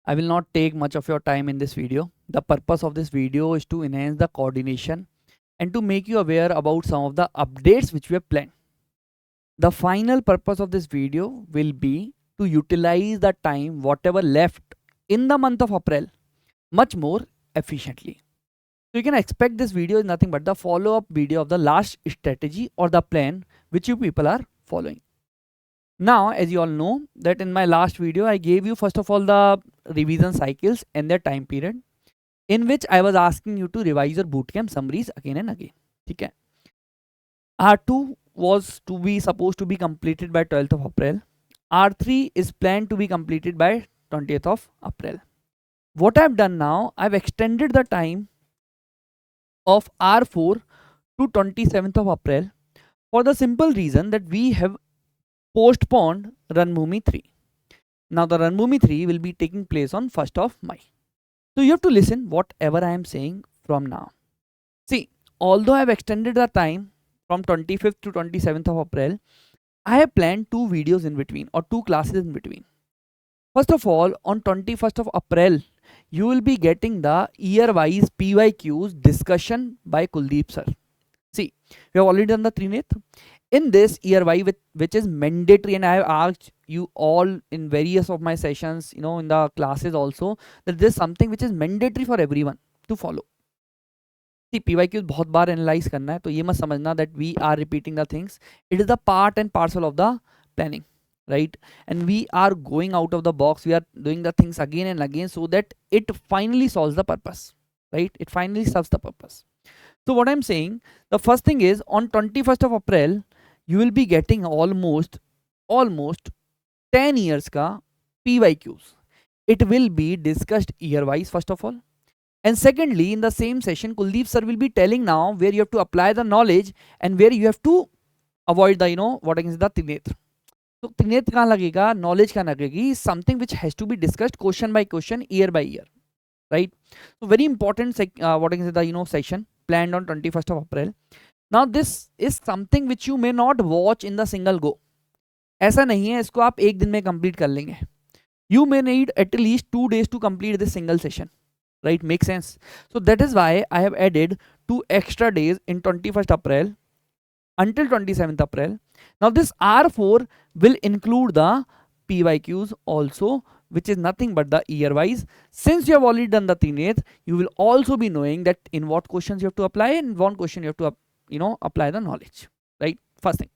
I will not take much of your time in this video. The purpose of this video is to enhance the coordination and to make you aware about some of the updates which we have planned. The final purpose of this video will be to utilize the time whatever left in the month of April much more efficiently. So you can expect this video is nothing but the follow-up video of the last strategy or the plan which you people are following. Now, as you all know that in my last video, I gave you first of all the revision cycles and their time period in which I was asking you to revise your bootcamp summaries again and again. Okay. R2 was to be supposed to be completed by 12th of April. R3 is planned to be completed by 20th of April. What I've done now, I've extended the time of R4 to 27th of April for the simple reason that we have postponed Ranbhoomi 3. Now the Ranbhoomi 3 will be taking place on 1st of May. So you have to listen whatever I am saying from now. See, although I have extended the time from 25th to 27th of April, I have planned 2 videos in between or 2 classes in between. First of all, on 21st of April, you will be getting the year-wise PYQs discussion by Kuldeep sir. See, we have already done the Trineth. In this year-wise, which is mandatory, and I have asked you all in various of my sessions, in the classes also, that this is something which is mandatory for everyone to follow. See, PYQs बहुत बार analyze करना है, तो ये मत समझना that we are repeating the things. It is the part and parcel of the planning, right? And we are going out of the box. We are doing the things again and again so that it finally solves the purpose, right? It finally serves the purpose. So what I'm saying, the first thing is on 21st of April, you will be getting almost 10 years ka PYQs. It will be discussed year-wise first of all. And secondly, in the same session, Kuldeep sir will be telling now where you have to apply the knowledge and where you have to avoid the, what I can say, the Trinetra. So Trinetra kahan lagega, knowledge kahan lagegi, is something which has to be discussed question by question, year by year, right? So very important, what I can say, the, session planned on 21st of April. Now this is something which you may not watch in the single go. ऐसा नहीं है इसको आप एक दिन में complete कर लेंगे. You may need at least 2 days to complete this single session. Right, makes sense. So that is why I have added 2 extra days in 21st April until 27th April. Now this R4 will include the PYQs also, which is nothing but the year wise. Since you have already done the Trineth, you will also be knowing that in what questions you have to apply and one question you have to apply the knowledge, right? First thing.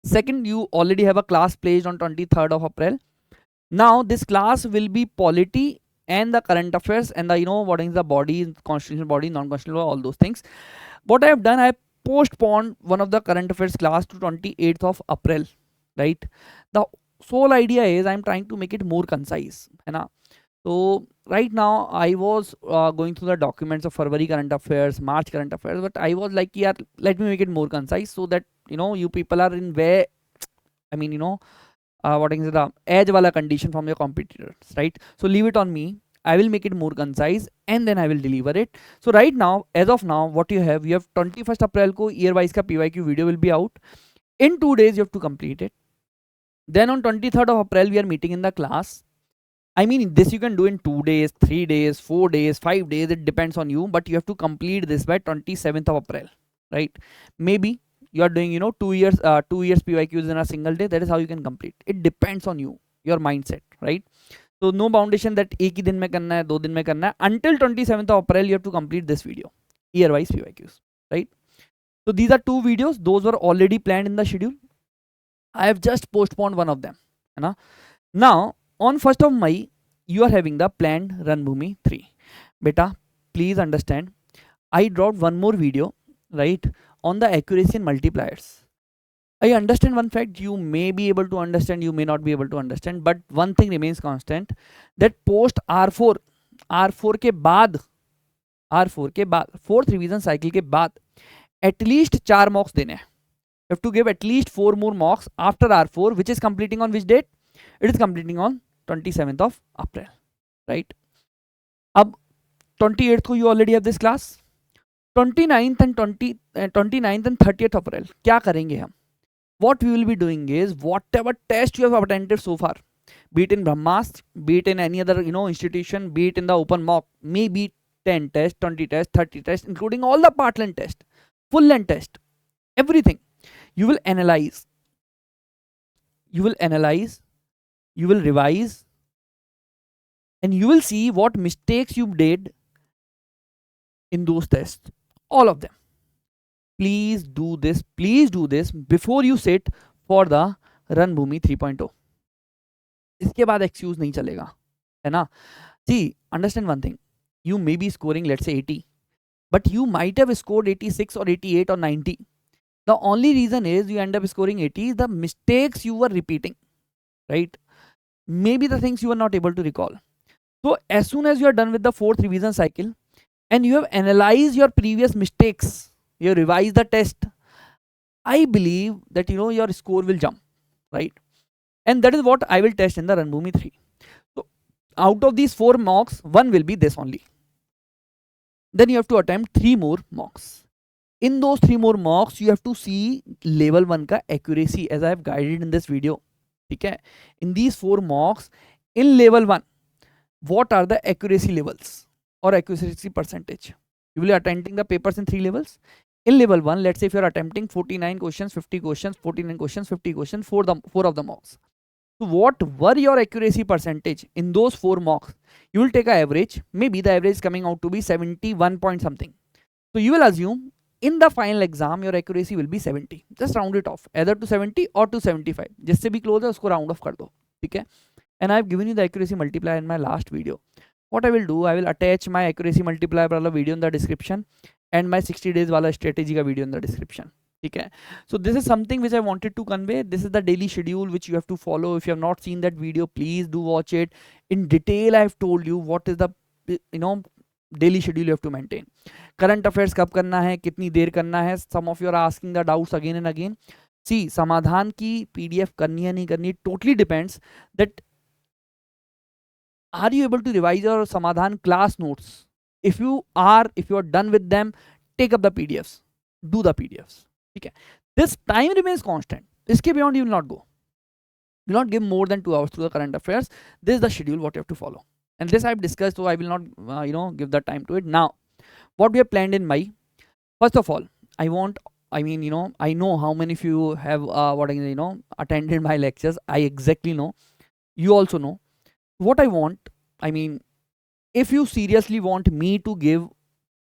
Second, you already have a class placed on 23rd of April. Now this class will be polity and the current affairs and the what is the body, constitutional body, non-constitutional, all those things. What I have done, I have postponed one of the current affairs class to 28th of April, right? The sole idea is I am trying to make it more concise, so right now I was going through the documents of February current affairs, March current affairs, but I was like, yeah, let me make it more concise so that you people are in where what is the edge wala condition from your competitors, right? So leave it on me. I will make it more concise and then I will deliver it. So right now, as of now, what you have 21st April ko year wise ka PYQ video will be out. In 2 days, you have to complete it. Then on 23rd of April, we are meeting in the class. I mean, this you can do in 2 days, 3 days, 4 days, 5 days. It depends on you, but you have to complete this by 27th of April, right? Maybe you are doing 2 years PYQs in a single day. That is how you can complete. It depends on you, your mindset, right? So no foundation that एक ही दिन में करना है, 2 दिन में करना है. Until 27th of April, you have to complete this video, year-wise PYQs, right? So these are 2 videos. Those were already planned in the schedule. I have just postponed one of them. Now on 1st of May, you are having the planned Ranbhoomi 3. Beta, please understand. I dropped one more video, right, on the accuracy and multipliers. I understand one fact, you may be able to understand, you may not be able to understand, but one thing remains constant, that post R4 के बाद fourth revision cycle के बाद at least 4 mocks देने हैं. You have to give at least 4 more mocks after R4, which is completing on which date? It is completing on 27th of April, right? अब 28th को you already have this class. 29th and 30th April क्या करेंगे हम? What we will be doing is whatever test you have attended so far, be it in Brahmastra, be it in any other institution, be it in the open mock, maybe 10 tests, 20 tests, 30 tests, including all the part length test, full length test, everything. You will analyze, you will analyze, you will revise, and you will see what mistakes you did in those tests, all of them. Please do this before you sit for the Ranbhoomi 3.0. इसके बाद excuse नहीं चलेगा, है ना. See, understand one thing. You may be scoring, let's say 80, but you might have scored 86 or 88 or 90. The only reason is you end up scoring 80 is the mistakes you were repeating, right? Maybe the things you were not able to recall. So as soon as you are done with the 4th revision cycle and you have analyzed your previous mistakes, you have revised the test, I believe that your score will jump, right? And that is what I will test in the Ranbhoomi 3. So out of these 4 mocks, one will be this only. Then you have to attempt 3 more mocks. In those 3 more mocks, you have to see level 1 ka accuracy as I have guided in this video. Okay? In these 4 mocks, in level 1, what are the accuracy levels or accuracy percentage? You will be attempting the papers in 3 levels. In level 1, let's say if you are attempting 49 questions, 50 questions, 49 questions, 50 questions, 4 of the mocks. So what were your accuracy percentage in those 4 mocks? You will take an average. Maybe the average is coming out to be 71 point something. So you will assume in the final exam your accuracy will be 70. Just round it off, either to 70 or to 75. जिससे भी close है उसको round off कर दो, ठीक है? And I have given you the accuracy multiplier in my last video. What I will do, I will attach my accuracy multiplier वाला video in the description and my 60 days वाला strategy का video in the description. Okay, so this is something which I wanted to convey. This is the daily schedule which you have to follow. If you have not seen that video, please do watch it in detail. I have told you what is the daily schedule you have to maintain. Current affairs कब करना है, कितनी देर करना है. Some of you are asking the doubts again and again. See, समाधान की PDF करनी है नहीं करनी, totally depends that are you able to revise your समाधान class notes. If you are done with them, take up the PDFs, do the PDFs. Okay, this time remains constant. इसके beyond you will not go. You will not give more than 2 hours to the current affairs. This is the schedule what you have to follow, and this I have discussed, so I will not give the time to it. Now, what we have planned in May. First of all, I know how many of you have attended my lectures. I exactly know. You also know. What I want, if you seriously want me to give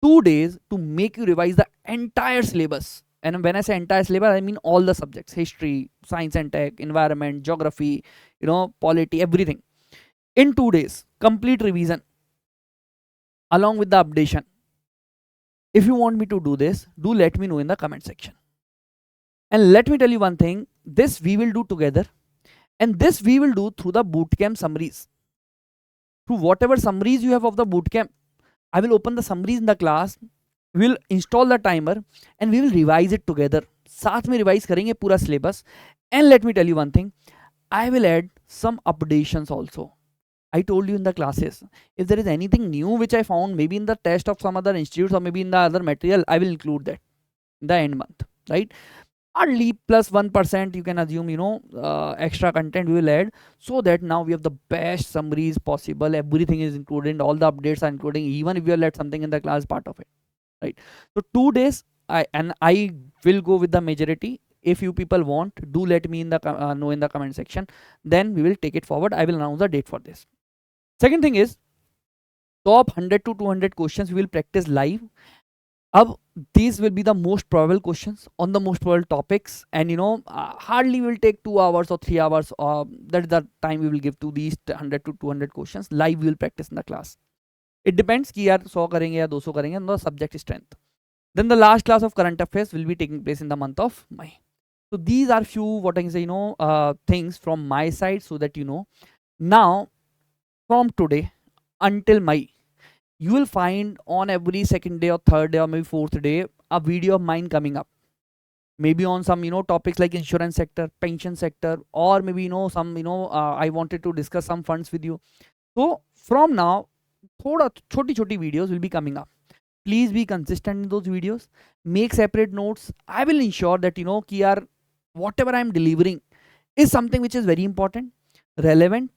2 days to make you revise the entire syllabus, and when I say entire syllabus, I mean all the subjects: history, science and tech, environment, geography, polity, everything. In 2 days, complete revision along with the updation. If you want me to do this, do let me know in the comment section. And let me tell you one thing, this we will do together, and this we will do through the bootcamp summaries. Through whatever summaries you have of the bootcamp, I will open the summaries in the class. We will install the timer and we will revise it together. साथ में revise करेंगे पूरा syllabus. And let me tell you one thing, I will add some updations also. I told you in the classes, if there is anything new which I found maybe in the test of some other institutes or maybe in the other material, I will include that in the end month, right? Hardly plus 1% you can assume, extra content we will add, so that now we have the best summaries possible. Everything is included, all the updates are including, even if you have left something in the class, part of it, right? So 2 days, I will go with the majority. If you people want, do let me know in the comment section, then we will take it forward. I will announce the date for this. Second thing is, top 100 to 200 questions we will practice live. These will be the most probable questions on the most probable topics, and hardly will take 2 hours or 3 hours. That is the time we will give to these 100 to 200 questions. Live we will practice in the class. It depends कि यार 100 करेंगे या 200 करेंगे, and the subject strength. Then the last class of current affairs will be taking place in the month of May. So these are few what I can say things from my side, so that now from today until May, you will find on every second day or third day or maybe fourth day a video of mine coming up, maybe on some topics like insurance sector, pension sector, or maybe some I wanted to discuss some funds with you. So from now, thoda choti videos will be coming up. Please be consistent in those videos, make separate notes. I will ensure that ki yaar, whatever I am delivering is something which is very important, relevant,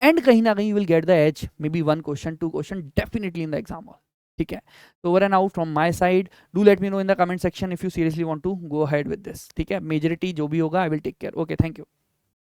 and कहीं ना कहीं you will get the edge, maybe 1 question 2 question definitely in the exam hall. ठीक है, तो over and out from my side. Do let me know in the comment section if you seriously want to go ahead with this. ठीक है, majority जो भी होगा I will take care. Okay, thank you.